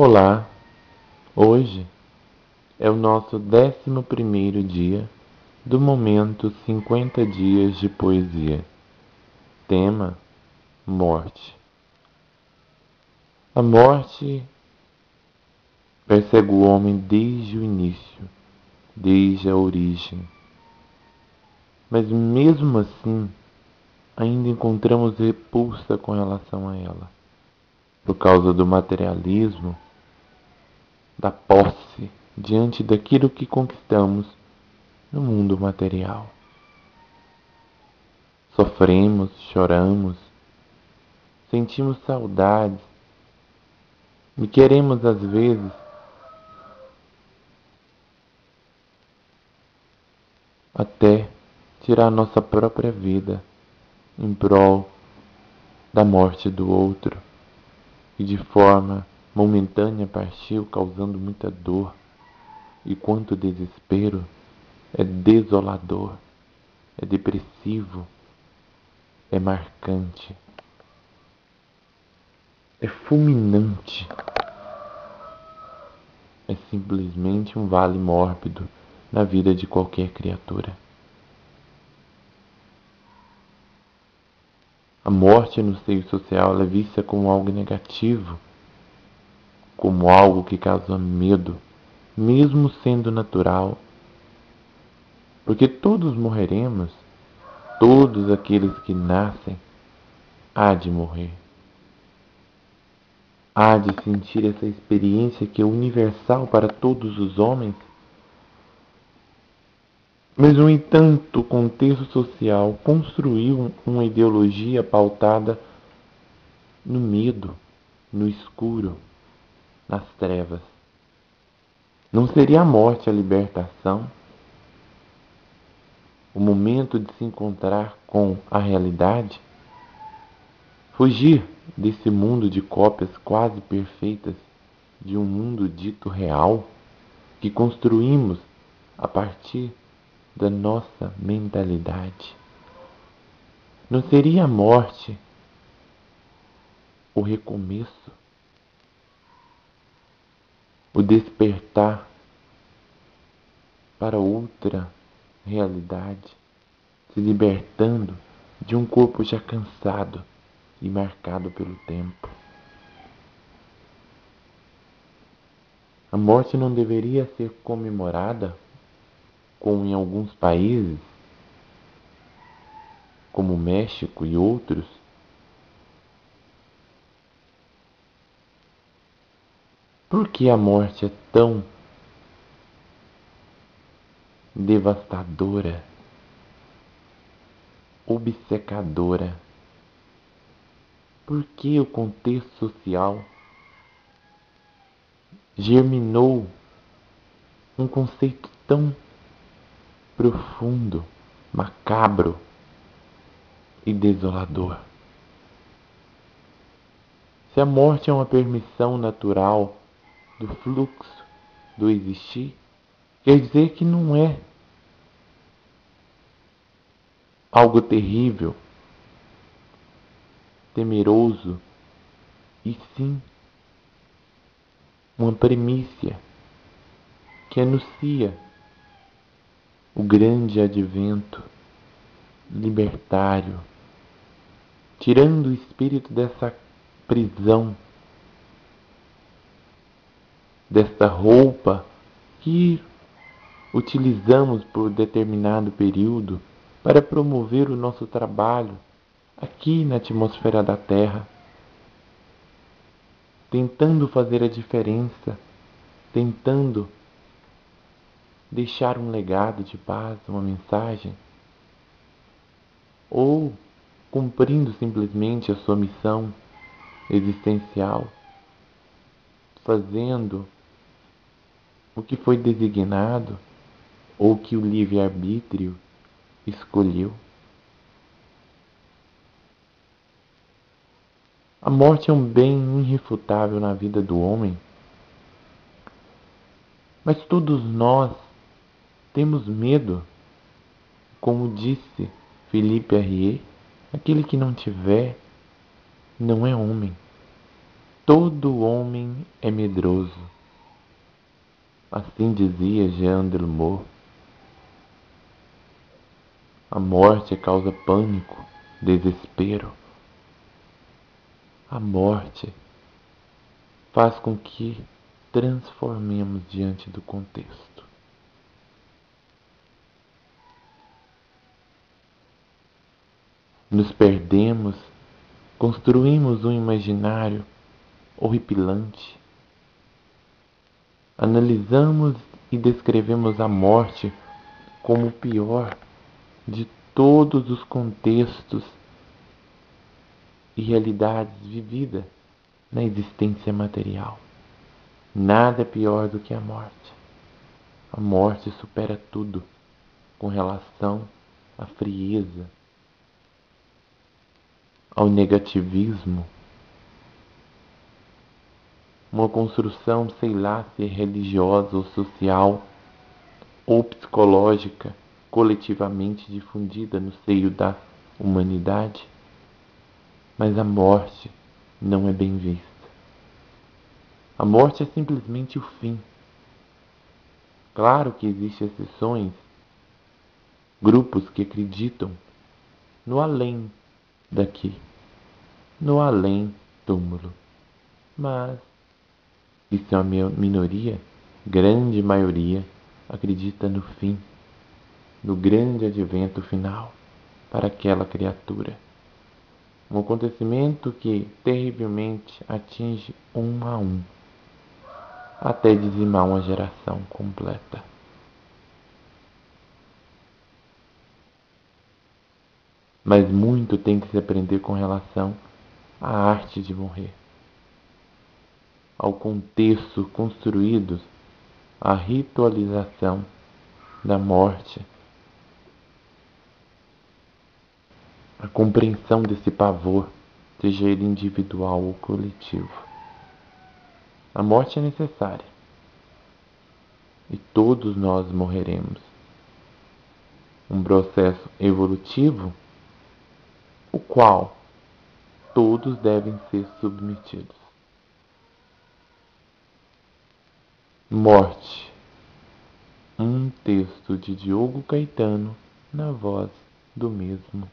Olá, hoje é o nosso 11º dia do momento 50 dias de poesia. Tema: morte. A morte persegue o homem desde o início, desde a origem. Mas mesmo assim, ainda encontramos repulsa com relação a ela, por causa do materialismo, da posse diante daquilo que conquistamos no mundo material. Sofremos, choramos, sentimos saudades e queremos às vezes até tirar nossa própria vida em prol da morte do outro, que de forma momentânea partiu, causando muita dor. E quanto desespero, é desolador, é depressivo, é marcante, é fulminante, é simplesmente um vale mórbido na vida de qualquer criatura. A morte no seio social é vista como algo negativo, como algo que causa medo, mesmo sendo natural, porque todos morreremos, todos aqueles que nascem há de morrer. Há de sentir essa experiência que é universal para todos os homens. Mas, no entanto, o contexto social construiu uma ideologia pautada no medo, no escuro, nas trevas. Não seria a morte a libertação? O momento de se encontrar com a realidade? Fugir desse mundo de cópias quase perfeitas de um mundo dito real que construímos a partir da nossa mentalidade. Não seria a morte o recomeço, o despertar para outra realidade, se libertando de um corpo já cansado e marcado pelo tempo? A morte não deveria ser comemorada, como em alguns países, como o México e outros? Por que a morte é tão devastadora, obcecadora? Por que o contexto social germinou um conceito tão profundo, macabro e desolador? Se a morte é uma permissão natural do fluxo do existir, quer dizer que não é algo terrível, temeroso, e sim uma premissa que anuncia o grande advento libertário, tirando o espírito dessa prisão, desta roupa que utilizamos por determinado período para promover o nosso trabalho aqui na atmosfera da Terra, tentando fazer a diferença, tentando deixar um legado de paz, uma mensagem, ou cumprindo simplesmente a sua missão existencial, fazendo o que foi designado ou que o livre-arbítrio escolheu. A morte é um bem irrefutável na vida do homem, mas todos nós temos medo. Como disse Philippe Arié, aquele que não tiver não é homem. todo homem é medroso. Assim dizia Jean Delmour. A morte causa pânico, desespero. A morte faz com que transformemos diante do contexto. Nos perdemos, construímos um imaginário horripilante. Analisamos e descrevemos a morte como o pior de todos os contextos e realidades vividas na existência material. Nada é pior do que a morte. A morte supera tudo com relação à frieza, ao negativismo, uma construção, sei lá, se é religiosa ou social ou psicológica, coletivamente difundida no seio da humanidade, mas a morte não é bem vista. A morte é simplesmente o fim. Claro que existem exceções, grupos que acreditam no além daqui, no além túmulo, mas isso é uma minoria. Grande maioria acredita no fim, no grande advento final para aquela criatura. Um acontecimento que terrivelmente atinge um a um, até dizimar uma geração completa. Mas muito tem que se aprender com relação à arte de morrer, ao contexto construído, à ritualização da morte, a compreensão desse pavor, seja ele individual ou coletivo. A morte é necessária e todos nós morreremos. Um processo evolutivo, o qual todos devem ser submetidos. Morte. Um texto de Diogo Caetano, na voz do mesmo